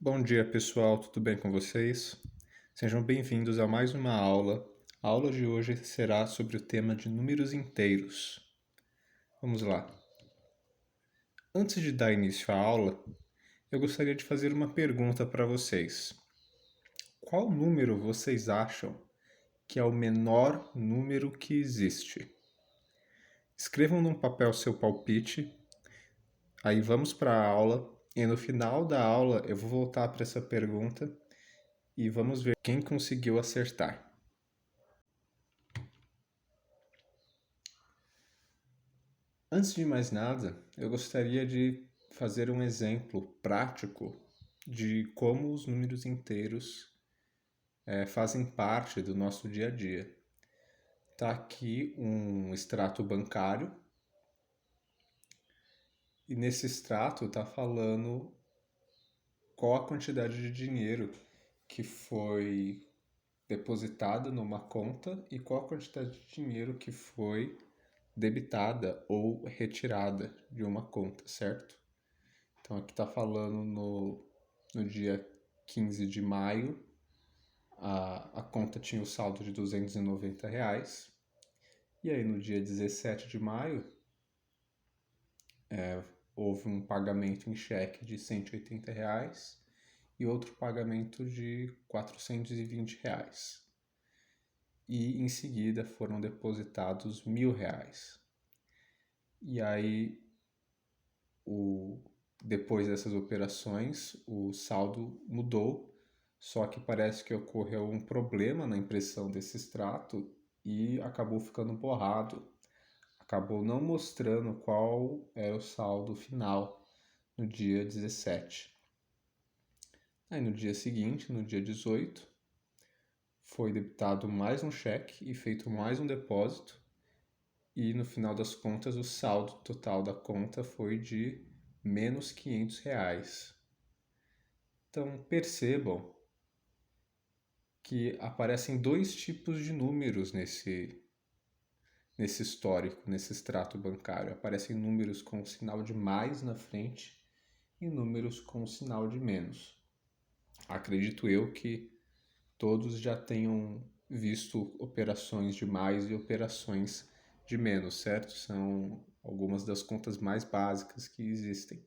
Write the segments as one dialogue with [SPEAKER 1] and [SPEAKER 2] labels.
[SPEAKER 1] Bom dia, pessoal, tudo bem com vocês? Sejam bem-vindos a mais uma aula. A aula de hoje será sobre o tema de números inteiros. Vamos lá. Antes de dar início à aula, eu gostaria de fazer uma pergunta para vocês. Qual número vocês acham que é o menor número que existe? Escrevam num papel seu palpite, aí vamos para a aula e no final da aula eu vou voltar para essa pergunta e vamos ver quem conseguiu acertar. Antes de mais nada, eu gostaria de fazer um exemplo prático de como os números inteiros fazem parte do nosso dia a dia. Está aqui um extrato bancário e nesse extrato está falando qual a quantidade de dinheiro que foi depositada numa conta e qual a quantidade de dinheiro que foi debitada ou retirada de uma conta, certo? Então aqui está falando no dia 15 de maio, a conta tinha o saldo de R$ 290. E aí no dia 17 de maio, houve um pagamento em cheque de R$ 180 e outro pagamento de R$ 420. E em seguida foram depositados R$ 1.000. E aí, depois dessas operações, o saldo mudou, só que parece que ocorreu um problema na impressão desse extrato e acabou ficando borrado. Acabou não mostrando qual era o saldo final no dia 17. Aí no dia seguinte, no dia 18, foi debitado mais um cheque e feito mais um depósito. E no final das contas, o saldo total da conta foi de menos R$ 500. Então percebam que aparecem dois tipos de números nesse histórico, nesse extrato bancário. Aparecem números com sinal de mais na frente e números com sinal de menos. Acredito eu que todos já tenham visto operações de mais e operações de menos, certo? São algumas das contas mais básicas que existem.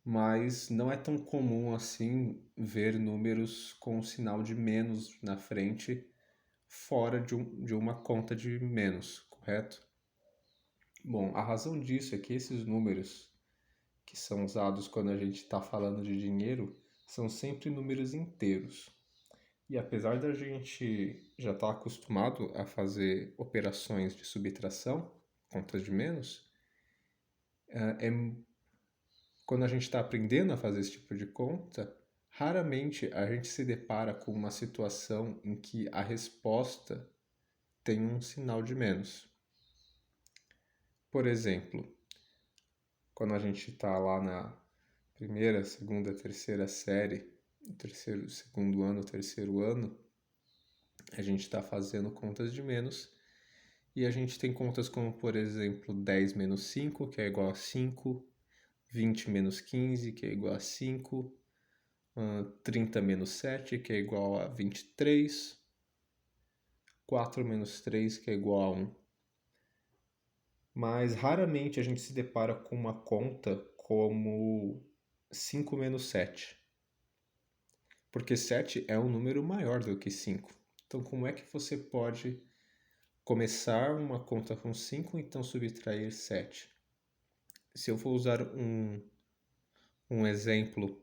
[SPEAKER 1] Mas não é tão comum assim ver números com sinal de menos na frente fora de uma conta de menos, correto? Bom, a razão disso é que esses números que são usados quando a gente está falando de dinheiro são sempre números inteiros. E apesar da gente já estar acostumado a fazer operações de subtração, contas de menos, quando a gente está aprendendo a fazer esse tipo de conta, raramente a gente se depara com uma situação em que a resposta tem um sinal de menos. Por exemplo, quando a gente está lá na primeira, segunda, terceira série, segundo ano, terceiro ano, a gente está fazendo contas de menos e a gente tem contas como, por exemplo, 10 menos 5, que é igual a 5, 20 menos 15, que é igual a 5, 30 menos 7, que é igual a 23, 4 menos 3, que é igual a 1. Mas raramente a gente se depara com uma conta como 5 menos 7, porque 7 é um número maior do que 5. Então, como é que você pode começar uma conta com 5 e então subtrair 7? Se eu for usar um exemplo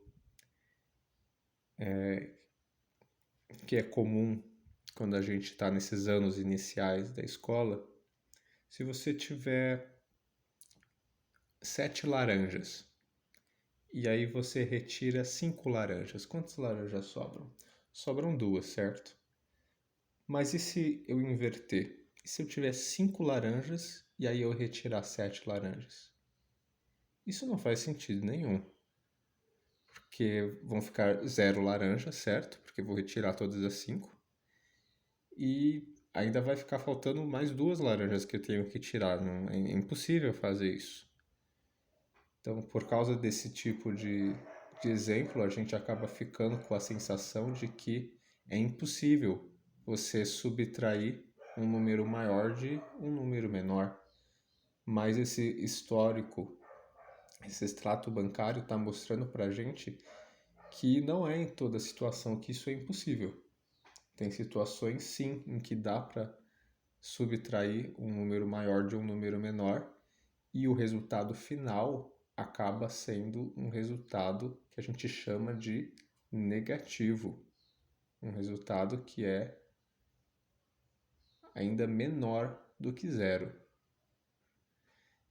[SPEAKER 1] que é comum quando a gente está nesses anos iniciais da escola, se você tiver 7 laranjas e aí você retira 5 laranjas, quantas laranjas sobram? Sobram 2, certo? Mas e se eu inverter? E se eu tiver 5 laranjas e aí eu retirar 7 laranjas? Isso não faz sentido nenhum. Porque vão ficar 0 laranjas, certo? Porque eu vou retirar todas as 5. E ainda vai ficar faltando mais 2 laranjas que eu tenho que tirar. Não, é impossível fazer isso. Então, por causa desse tipo de de exemplo, a gente acaba ficando com a sensação de que é impossível você subtrair um número maior de um número menor. Mas esse histórico, esse extrato bancário está mostrando para a gente que não é em toda situação que isso é impossível. Tem situações, sim, em que dá para subtrair um número maior de um número menor e o resultado final acaba sendo um resultado que a gente chama de negativo. Um resultado que é ainda menor do que zero.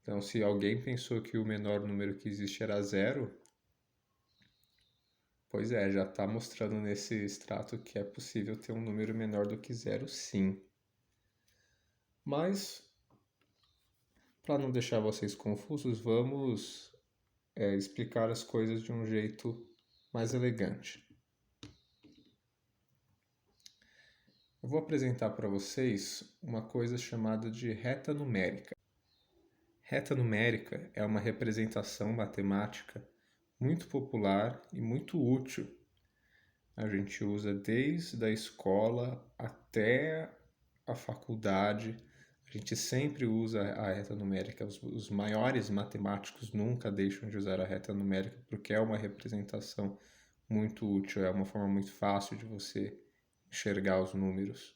[SPEAKER 1] Então, se alguém pensou que o menor número que existe era zero, pois é, já está mostrando nesse extrato que é possível ter um número menor do que zero, sim. Mas, para não deixar vocês confusos, vamos explicar as coisas de um jeito mais elegante. Eu vou apresentar para vocês uma coisa chamada de reta numérica. Reta numérica é uma representação matemática muito popular e muito útil. A gente usa desde a escola até a faculdade. A gente sempre usa a reta numérica. Os maiores matemáticos nunca deixam de usar a reta numérica porque é uma representação muito útil, é uma forma muito fácil de você enxergar os números.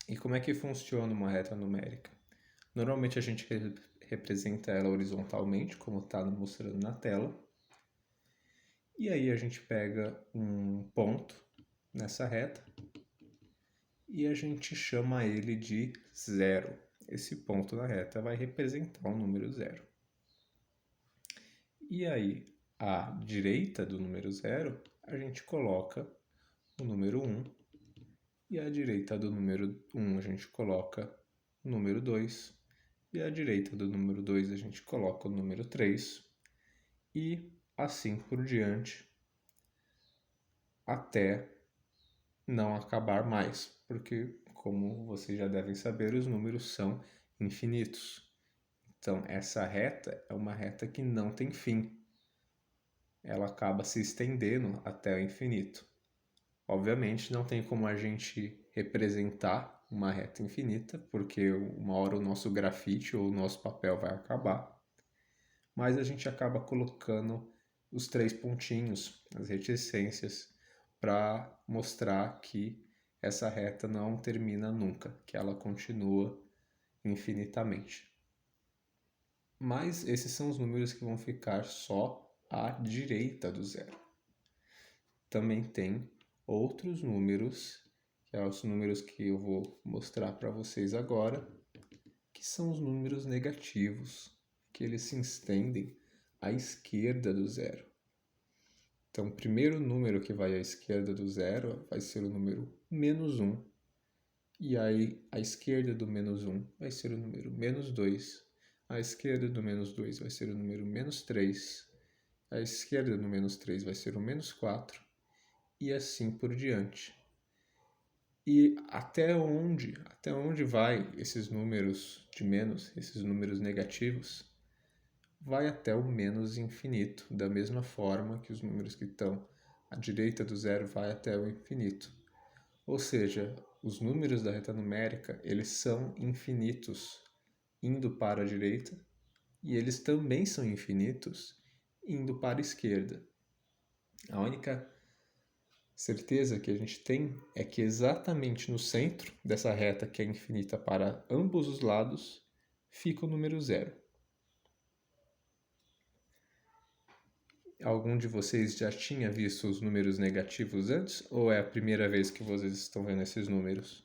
[SPEAKER 1] E como é que funciona uma reta numérica? Normalmente a gente representa ela horizontalmente, como está mostrando na tela. E aí a gente pega um ponto nessa reta e a gente chama ele de zero. Esse ponto na reta vai representar o número zero. E aí, à direita do número zero, a gente coloca o número 1. E à direita do número 1 a gente coloca o número 2. E à direita do número 2 a gente coloca o número 3. E assim por diante, até não acabar mais, porque, como vocês já devem saber, os números são infinitos. Então, essa reta é uma reta que não tem fim. Ela acaba se estendendo até o infinito. Obviamente, não tem como a gente representar uma reta infinita, porque uma hora o nosso grafite ou o nosso papel vai acabar. Mas a gente acaba colocando os 3 pontinhos, as reticências, para mostrar que essa reta não termina nunca, que ela continua infinitamente. Mas esses são os números que vão ficar só à direita do zero. Também tem outros números, que são os números que eu vou mostrar para vocês agora, que são os números negativos, que eles se estendem à esquerda do zero. Então, o primeiro número que vai à esquerda do zero vai ser o número menos 1. E aí, à esquerda do menos 1 vai ser o número menos 2. À esquerda do menos 2 vai ser o número menos 3. À esquerda do menos 3 vai ser o menos 4. E assim por diante. E até onde vai esses números de menos, esses números negativos? Vai até o menos infinito, da mesma forma que os números que estão à direita do zero vai até o infinito. Ou seja, os números da reta numérica, eles são infinitos indo para a direita e eles também são infinitos indo para a esquerda. A única certeza que a gente tem é que exatamente no centro dessa reta que é infinita para ambos os lados fica o número zero. Algum de vocês já tinha visto os números negativos antes ou é a primeira vez que vocês estão vendo esses números?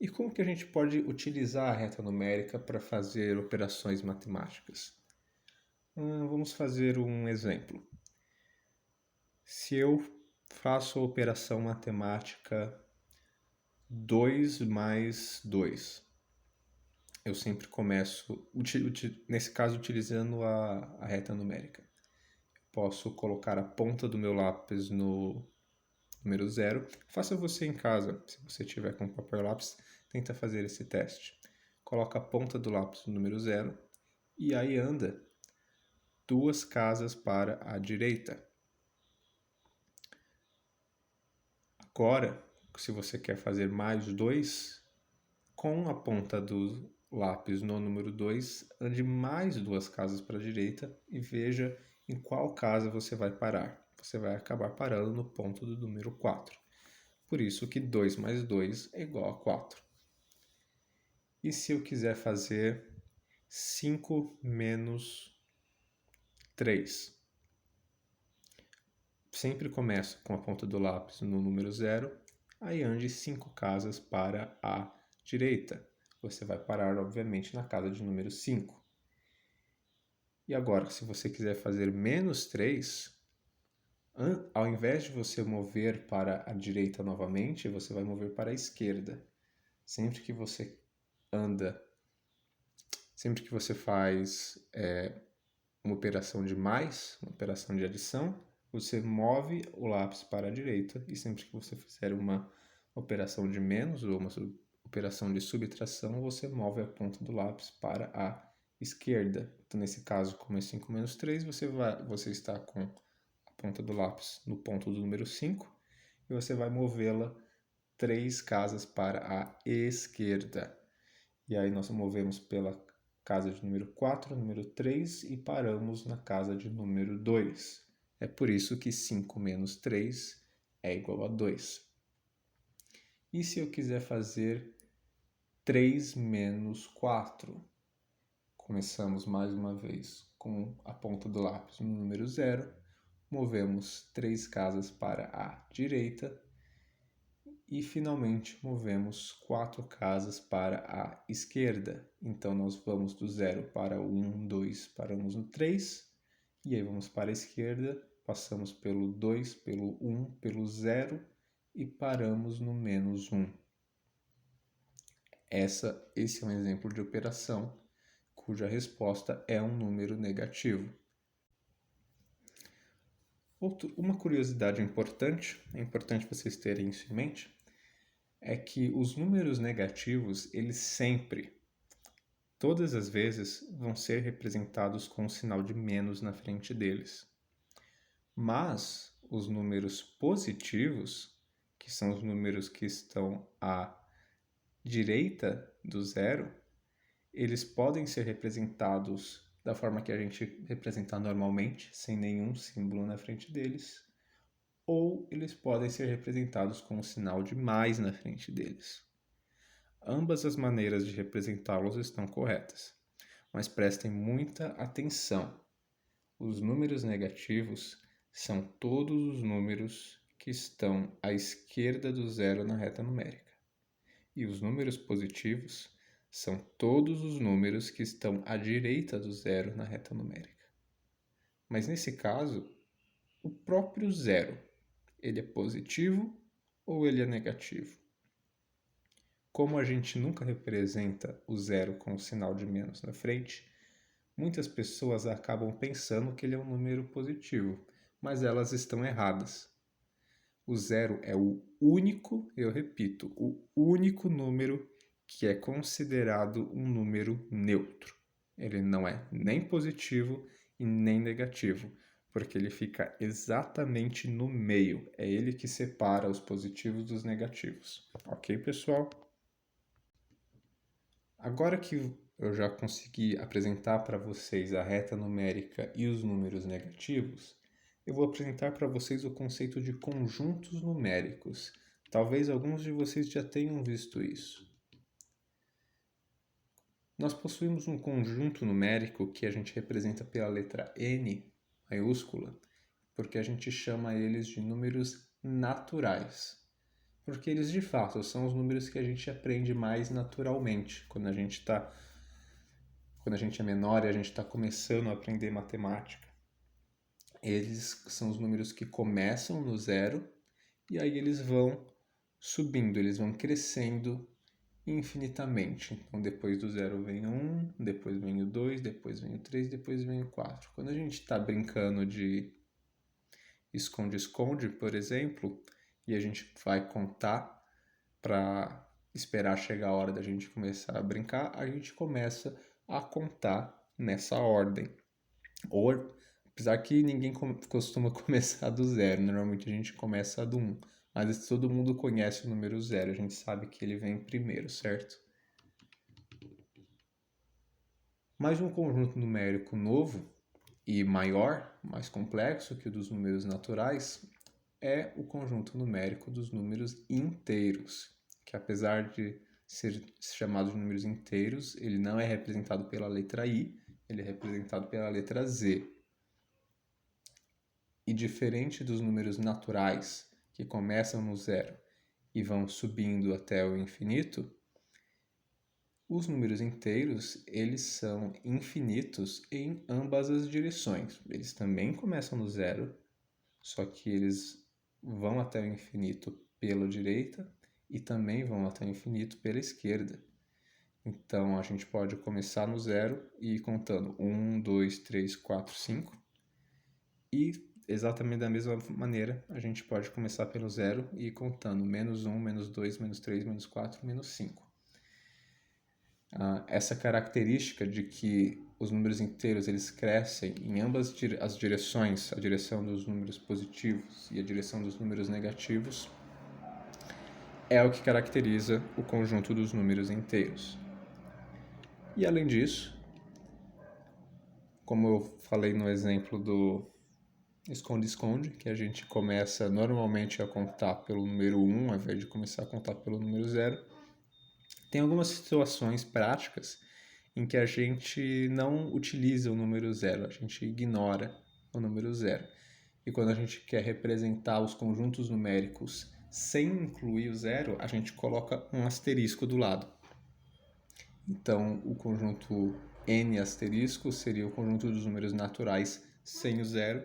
[SPEAKER 1] E como que a gente pode utilizar a reta numérica para fazer operações matemáticas? Vamos fazer um exemplo. Se eu faço a operação matemática 2 mais 2, eu sempre começo, nesse caso, utilizando a reta numérica. Posso colocar a ponta do meu lápis no número 0. Faça você em casa, se você tiver com papel e lápis, tenta fazer esse teste. Coloca a ponta do lápis no número 0 e aí anda 2 casas para a direita. Agora, se você quer fazer mais 2, com a ponta do lápis no número 2, ande mais 2 casas para a direita e veja em qual casa você vai parar. Você vai acabar parando no ponto do número 4. Por isso que 2 mais 2 é igual a 4. E se eu quiser fazer 5 menos 3? Sempre começo com a ponta do lápis no número 0, aí ande 5 casas para a direita. Você vai parar, obviamente, na casa de número 5. E agora, se você quiser fazer menos 3, ao invés de você mover para a direita novamente, você vai mover para a esquerda. Sempre que você faz uma operação de mais, uma operação de adição, você move o lápis para a direita, e sempre que você fizer uma operação de menos ou uma operação de subtração, você move a ponta do lápis para a esquerda. Então, nesse caso, como é 5 menos 3, você está com a ponta do lápis no ponto do número 5, e você vai movê-la 3 casas para a esquerda. E aí nós movemos pela casa de número 4, número 3 e paramos na casa de número 2. É por isso que 5 menos 3 é igual a 2. E se eu quiser fazer 3 menos 4? Começamos mais uma vez com a ponta do lápis no número 0, movemos 3 casas para a direita e finalmente movemos 4 casas para a esquerda. Então nós vamos do 0 para o 1, 2, paramos no 3, e aí vamos para a esquerda, passamos pelo 2, pelo 1, pelo 0 e paramos no menos 1. Esse é um exemplo de operação cuja resposta é um número negativo. Uma curiosidade importante, é importante vocês terem isso em mente, é que os números negativos, eles sempre, todas as vezes, vão ser representados com um sinal de menos na frente deles. Mas os números positivos, que são os números que estão à direita do 0, eles podem ser representados da forma que a gente representa normalmente, sem nenhum símbolo na frente deles, ou eles podem ser representados com um sinal de mais na frente deles. Ambas as maneiras de representá-los estão corretas, mas prestem muita atenção. Os números negativos são todos os números que estão à esquerda do 0 na reta numérica. E os números positivos são todos os números que estão à direita do 0 na reta numérica. Mas nesse caso, o próprio 0, ele é positivo ou ele é negativo? Como a gente nunca representa o 0 com o sinal de menos na frente, muitas pessoas acabam pensando que ele é um número positivo, mas elas estão erradas. O 0 é o único, eu repito, o único número que é considerado um número neutro. Ele não é nem positivo e nem negativo, porque ele fica exatamente no meio. É ele que separa os positivos dos negativos. Ok, pessoal? Agora que eu já consegui apresentar para vocês a reta numérica e os números negativos, eu vou apresentar para vocês o conceito de conjuntos numéricos. Talvez alguns de vocês já tenham visto isso. Nós possuímos um conjunto numérico que a gente representa pela letra N maiúscula, porque a gente chama eles de números naturais. Porque eles, de fato, são os números que a gente aprende mais naturalmente, quando a gente é menor e a gente está começando a aprender matemática. Eles são os números que começam no 0 e aí eles vão subindo, eles vão crescendo infinitamente. Então, depois do 0 vem o 1, depois vem o 2, depois vem o 3, depois vem o 4. Quando a gente está brincando de esconde-esconde, por exemplo, e a gente vai contar para esperar chegar a hora da gente começar a brincar, a gente começa a contar nessa ordem. Ou Apesar que ninguém costuma começar do zero, normalmente a gente começa do 1. Mas todo mundo conhece o número zero, a gente sabe que ele vem primeiro, certo? Mas um conjunto numérico novo e maior, mais complexo que o dos números naturais, é o conjunto numérico dos números inteiros, que apesar de ser chamado de números inteiros, ele não é representado pela letra I, ele é representado pela letra Z. E diferente dos números naturais, que começam no zero e vão subindo até o infinito, os números inteiros, eles são infinitos em ambas as direções. Eles também começam no zero, só que eles vão até o infinito pela direita e também vão até o infinito pela esquerda. Então, a gente pode começar no zero e ir contando 1, 2, 3, 4, 5. E, exatamente da mesma maneira, a gente pode começar pelo zero e ir contando -1, -2, -3, -4, -5. Essa característica de que os números inteiros eles crescem em ambas as direções, a direção dos números positivos e a direção dos números negativos, é o que caracteriza o conjunto dos números inteiros. E além disso, como eu falei no exemplo do esconde-esconde, que a gente começa normalmente a contar pelo número 1 ao invés de começar a contar pelo número 0, tem algumas situações práticas em que a gente não utiliza o número 0, a gente ignora o número 0. E quando a gente quer representar os conjuntos numéricos sem incluir o zero, a gente coloca um asterisco do lado. Então, o conjunto n asterisco seria o conjunto dos números naturais sem o zero,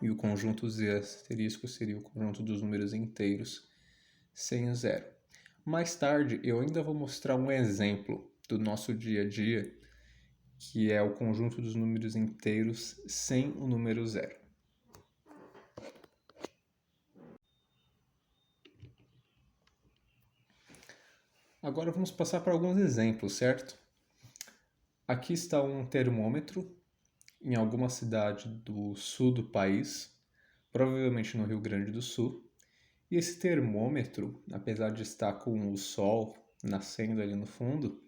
[SPEAKER 1] e o conjunto z asterisco seria o conjunto dos números inteiros sem o zero. Mais tarde, eu ainda vou mostrar um exemplo do nosso dia a dia, que é o conjunto dos números inteiros sem o número zero. Agora vamos passar para alguns exemplos, certo? Aqui está um termômetro em alguma cidade do sul do país, provavelmente no Rio Grande do Sul. E esse termômetro, apesar de estar com o sol nascendo ali no fundo,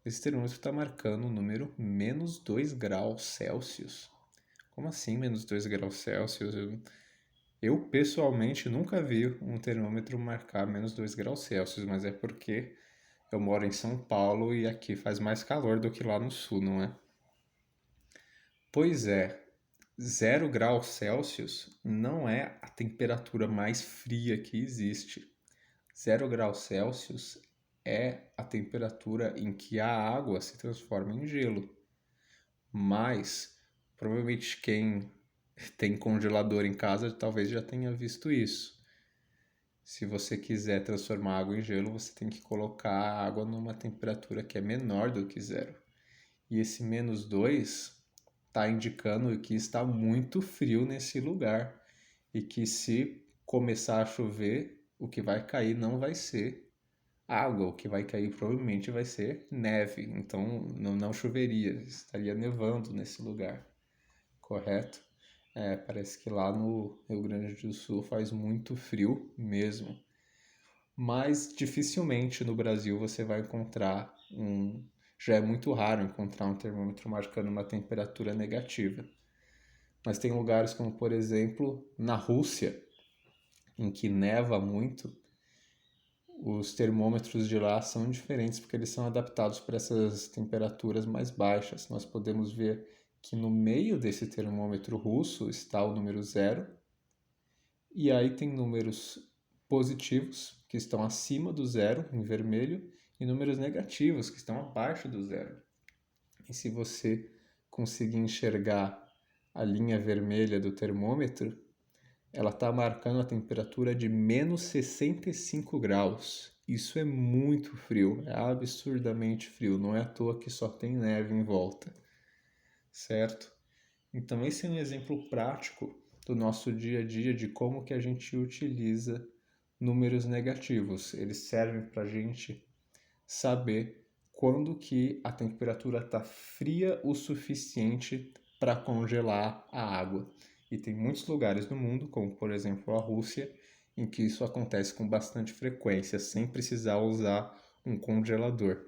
[SPEAKER 1] esse termômetro está marcando o número -2 graus Celsius. Como assim -2 graus Celsius? Eu pessoalmente nunca vi um termômetro marcar -2 graus Celsius, mas é porque eu moro em São Paulo e aqui faz mais calor do que lá no sul, não é? Pois é, 0 graus Celsius não é a temperatura mais fria que existe. 0 graus Celsius é a temperatura em que a água se transforma em gelo. Mas, provavelmente quem tem congelador em casa talvez já tenha visto isso. Se você quiser transformar água em gelo, você tem que colocar a água numa temperatura que é menor do que zero. E esse -2 está indicando que está muito frio nesse lugar e que se começar a chover, o que vai cair não vai ser água, o que vai cair provavelmente vai ser neve. Então não choveria, estaria nevando nesse lugar, correto? Parece que lá no Rio Grande do Sul faz muito frio mesmo. Mas dificilmente no Brasil você vai encontrar já é muito raro encontrar um termômetro marcando uma temperatura negativa. Mas tem lugares como, por exemplo, na Rússia, em que neva muito, os termômetros de lá são diferentes porque eles são adaptados para essas temperaturas mais baixas. Nós podemos ver que no meio desse termômetro russo está o número 0, e aí tem números positivos, que estão acima do zero, em vermelho, e números negativos, que estão abaixo do zero. E se você conseguir enxergar a linha vermelha do termômetro, ela está marcando a temperatura de -65 graus. Isso é muito frio, é absurdamente frio, não é à toa que só tem neve em volta, certo? Então esse é um exemplo prático do nosso dia a dia de como que a gente utiliza números negativos. Eles servem para a gente saber quando que a temperatura está fria o suficiente para congelar a água. E tem muitos lugares no mundo, como por exemplo a Rússia, em que isso acontece com bastante frequência, sem precisar usar um congelador.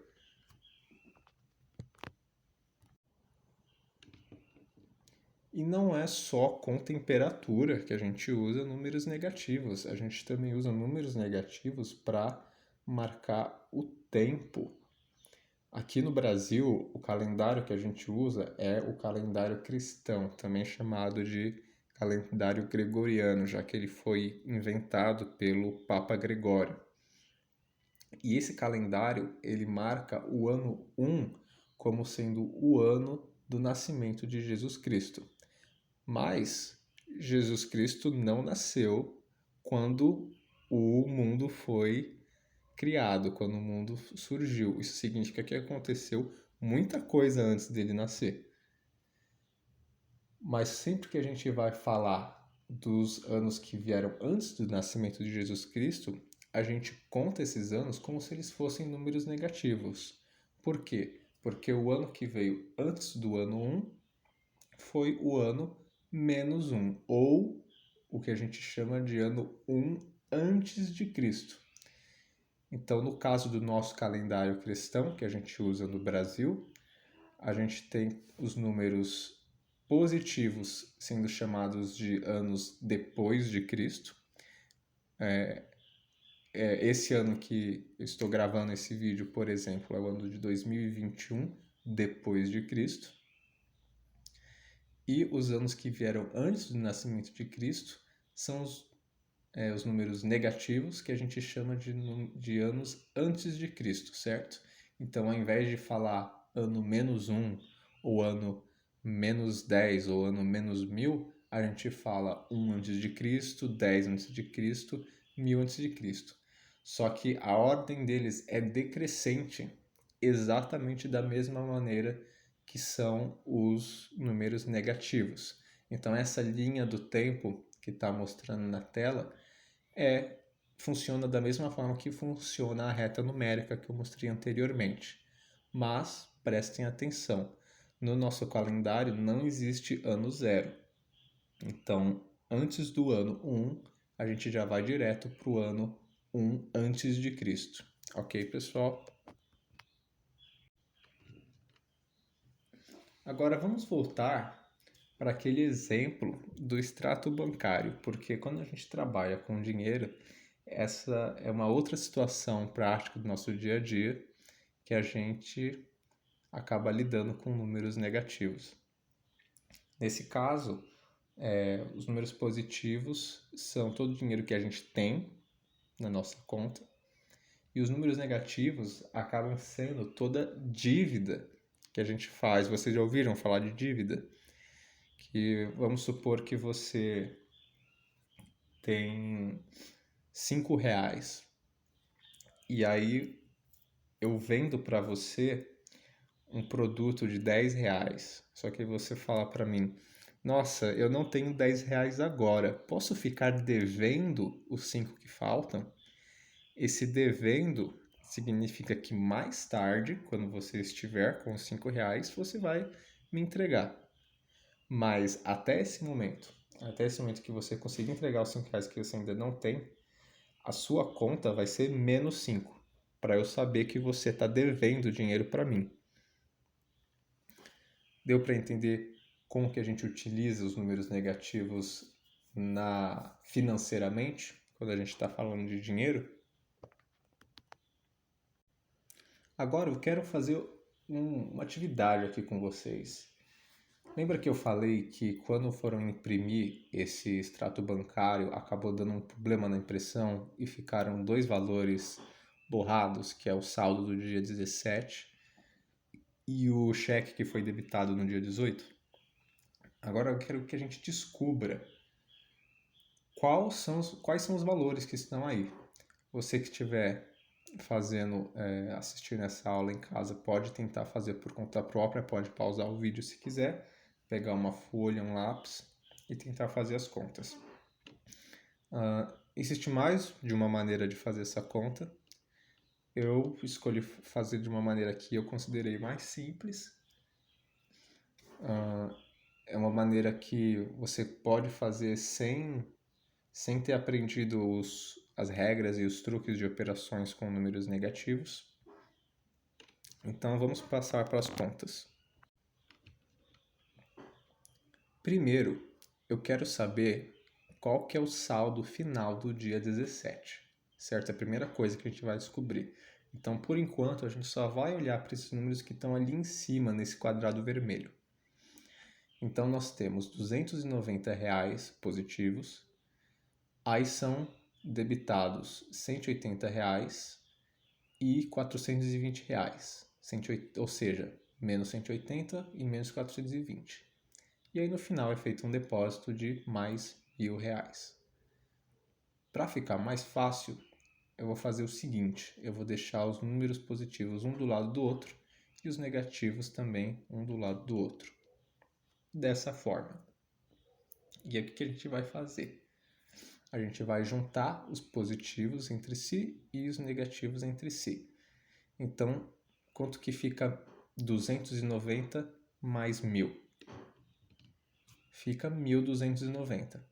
[SPEAKER 1] E não é só com temperatura que a gente usa números negativos, a gente também usa números negativos para marcar o tempo. Aqui no Brasil, o calendário que a gente usa é o calendário cristão, também chamado de calendário gregoriano, já que ele foi inventado pelo Papa Gregório. E esse calendário, ele marca o ano 1 como sendo o ano do nascimento de Jesus Cristo. Mas Jesus Cristo não nasceu quando o mundo foi criado, quando o mundo surgiu. Isso significa que aconteceu muita coisa antes dele nascer. Mas sempre que a gente vai falar dos anos que vieram antes do nascimento de Jesus Cristo, a gente conta esses anos como se eles fossem números negativos. Por quê? Porque o ano que veio antes do ano 1 foi o ano menos 1, ou o que a gente chama de ano 1 antes de Cristo. Então, no caso do nosso calendário cristão, que a gente usa no Brasil, a gente tem os números positivos sendo chamados de anos depois de Cristo. Esse ano que eu estou gravando esse vídeo, por exemplo, é o ano de 2021, depois de Cristo. E os anos que vieram antes do nascimento de Cristo são os números negativos, que a gente chama de anos antes de Cristo, certo? Então, ao invés de falar ano menos 1, ou ano menos 10, ou ano menos 1000, a gente fala 1 antes de Cristo, 10 antes de Cristo, 1000 antes de Cristo. Só que a ordem deles é decrescente, exatamente da mesma maneira que são os números negativos. Então, essa linha do tempo que está mostrando na tela funciona da mesma forma que funciona a reta numérica que eu mostrei anteriormente. Mas, prestem atenção, no nosso calendário não existe ano zero. Então, antes do ano 1, a gente já vai direto para o ano 1 antes de Cristo. Ok, pessoal? Agora vamos voltar para aquele exemplo do extrato bancário, porque quando a gente trabalha com dinheiro, essa é uma outra situação prática do nosso dia a dia que a gente acaba lidando com números negativos. Nesse caso, os números positivos são todo o dinheiro que a gente tem na nossa conta, e os números negativos acabam sendo toda dívida que a gente faz. Vocês já ouviram falar de dívida? Que vamos supor que você tem R$ 5 e aí eu vendo para você um produto de R$ 10. Só que você fala para mim, nossa, eu não tenho R$ 10 agora, posso ficar devendo os 5 que faltam? Esse devendo significa que mais tarde, quando você estiver com os R$ 5, você vai me entregar. Mas até esse momento que você conseguir entregar os R$ 5 que você ainda não tem, a sua conta vai ser menos 5, para eu saber que você está devendo dinheiro para mim. Deu para entender como que a gente utiliza os números negativos financeiramente, quando a gente está falando de dinheiro? Agora eu quero fazer uma atividade aqui com vocês. Lembra que eu falei que quando foram imprimir esse extrato bancário acabou dando um problema na impressão e ficaram 2 valores borrados, que é o saldo do dia 17 e o cheque que foi debitado no dia 18? Agora eu quero que a gente descubra quais são os valores que estão aí. Você que estiver assistindo essa aula em casa pode tentar fazer por conta própria, pode pausar o vídeo se quiser, pegar uma folha, um lápis e tentar fazer as contas. Existe mais de uma maneira de fazer essa conta. Eu escolhi fazer de uma maneira que eu considerei mais simples. É uma maneira que você pode fazer sem ter aprendido as regras e os truques de operações com números negativos. Então vamos passar para as contas. Primeiro, eu quero saber qual que é o saldo final do dia 17, certo? É a primeira coisa que a gente vai descobrir. Então, por enquanto, a gente só vai olhar para esses números que estão ali em cima, nesse quadrado vermelho. Então, nós temos R$ 290 positivos, aí são debitados R$ 180 e R$ 420, ou seja, menos 180 e menos 420. E aí no final é feito um depósito de mais R$ 1.000. Para ficar mais fácil, eu vou fazer o seguinte, eu vou deixar os números positivos um do lado do outro e os negativos também um do lado do outro. Dessa forma. E aí o que a gente vai fazer? A gente vai juntar os positivos entre si e os negativos entre si. Então, quanto que fica 290 mais 1.000? Fica 1.290.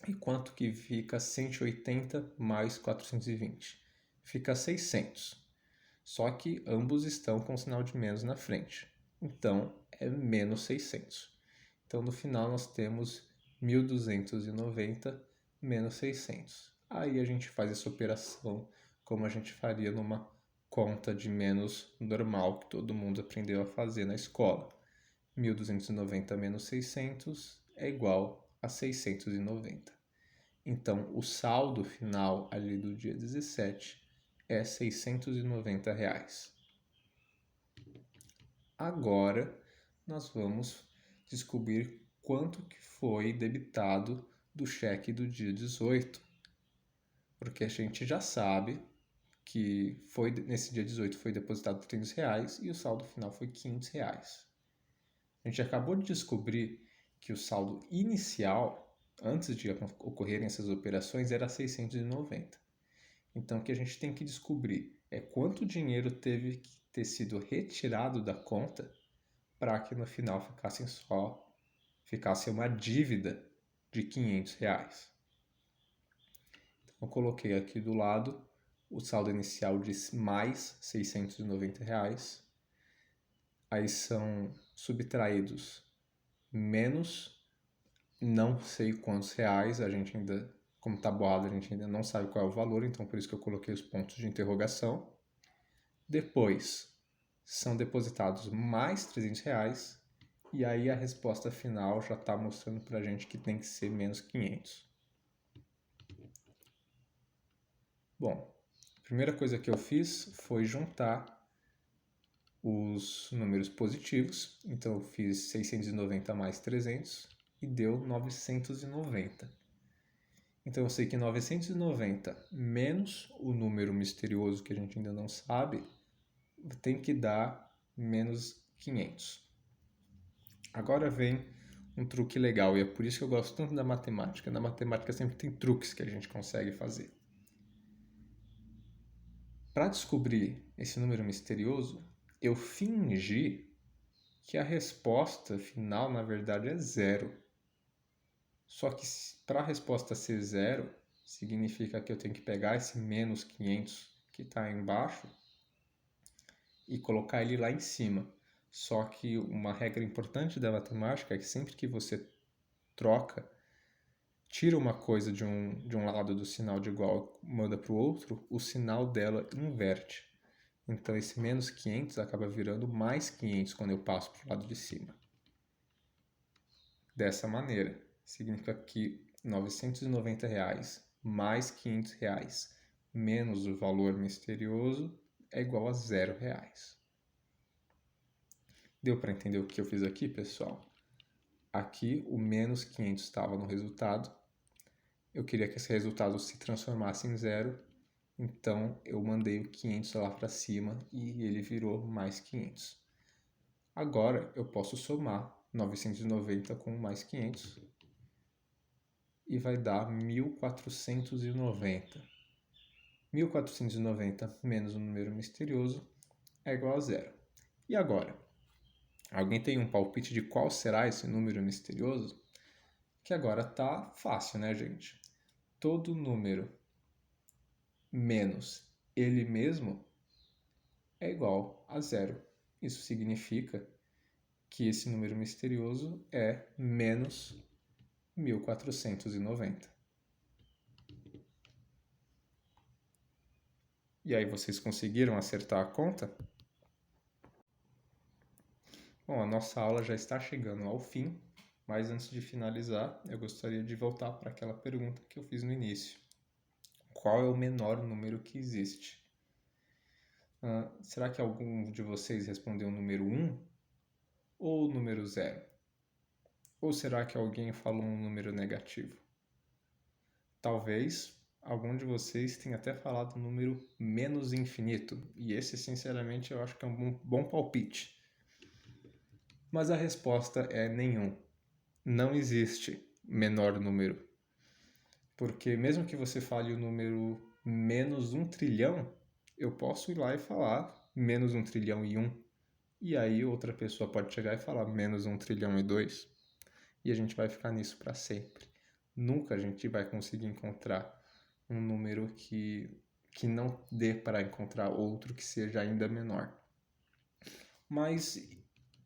[SPEAKER 1] E quanto que fica 180 mais 420? Fica 600. Só que ambos estão com o sinal de menos na frente. Então, é menos 600. Então, no final, nós temos 1.290 menos 600. Aí a gente faz essa operação como a gente faria numa conta de menos normal que todo mundo aprendeu a fazer na escola. 1.290 menos 600 é igual a 690. Então, o saldo final ali do dia 17 é R$ 690. Agora, nós vamos descobrir quanto que foi debitado do cheque do dia 18. Porque a gente já sabe que nesse dia 18 foi depositado R$ 300 e o saldo final foi R$ 500. A gente acabou de descobrir que o saldo inicial, antes de ocorrerem essas operações, era 690. Então, o que a gente tem que descobrir é quanto dinheiro teve que ter sido retirado da conta para que no final ficasse uma dívida de R$ 500. Então, eu coloquei aqui do lado o saldo inicial de mais R$ 690. Aí são subtraídos menos não sei quantos reais, a gente ainda, como está boado, a gente ainda não sabe qual é o valor, então por isso que eu coloquei os pontos de interrogação. Depois são depositados mais R$ 300 e aí a resposta final já está mostrando para a gente que tem que ser menos 500. Bom, a primeira coisa que eu fiz foi juntar os números positivos, então eu fiz 690 mais 300 e deu 990. Então eu sei que 990 menos o número misterioso que a gente ainda não sabe tem que dar menos 500. Agora vem um truque legal e é por isso que eu gosto tanto da matemática. Na matemática sempre tem truques que a gente consegue fazer. Para descobrir esse número misterioso, eu fingi que a resposta final, na verdade, é zero. Só que para a resposta ser zero, significa que eu tenho que pegar esse menos 500 que está embaixo e colocar ele lá em cima. Só que uma regra importante da matemática é que sempre que você tira uma coisa de um lado do sinal de igual e manda para o outro, o sinal dela inverte. Então esse menos 500 acaba virando mais 500 quando eu passo para o lado de cima. Dessa maneira, significa que R$ 990 mais R$ 500 menos o valor misterioso é igual a R$ 0. Deu para entender o que eu fiz aqui, pessoal? Aqui o menos 500 estava no resultado. Eu queria que esse resultado se transformasse em zero, então eu mandei o 500 lá para cima e ele virou mais 500. Agora eu posso somar 990 com mais 500 e vai dar 1490. 1490 menos o número misterioso é igual a zero. E agora? Alguém tem um palpite de qual será esse número misterioso? Que agora tá fácil, né, gente? Todo número menos ele mesmo é igual a zero. Isso significa que esse número misterioso é menos 1490. E aí, vocês conseguiram acertar a conta? Bom, a nossa aula já está chegando ao fim, mas antes de finalizar, eu gostaria de voltar para aquela pergunta que eu fiz no início. Qual é o menor número que existe? Será que algum de vocês respondeu o número 1 ou o número 0? Ou será que alguém falou um número negativo? Talvez algum de vocês tenha até falado o número menos infinito, e esse, sinceramente, eu acho que é um bom palpite. Mas a resposta é nenhum. Não existe menor número. Porque mesmo que você fale o número menos 1 trilhão, eu posso ir lá e falar menos 1 trilhão e 1. E aí outra pessoa pode chegar e falar menos 1 trilhão e 2. E a gente vai ficar nisso para sempre. Nunca a gente vai conseguir encontrar um número que não dê para encontrar outro que seja ainda menor. Mas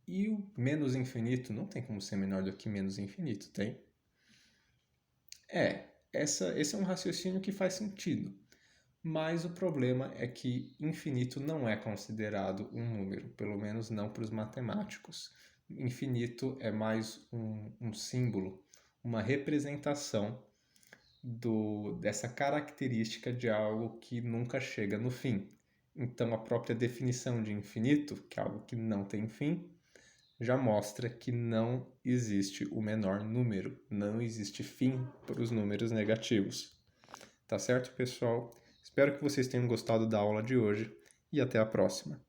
[SPEAKER 1] e o menos infinito? Não tem como ser menor do que menos infinito, tem? Esse é um raciocínio que faz sentido. Mas o problema é que infinito não é considerado um número, pelo menos não para os matemáticos. Infinito é mais um símbolo, uma representação dessa característica de algo que nunca chega no fim. Então, a própria definição de infinito, que é algo que não tem fim, já mostra que não existe o menor número, não existe fim para os números negativos. Tá certo, pessoal? Espero que vocês tenham gostado da aula de hoje e até a próxima.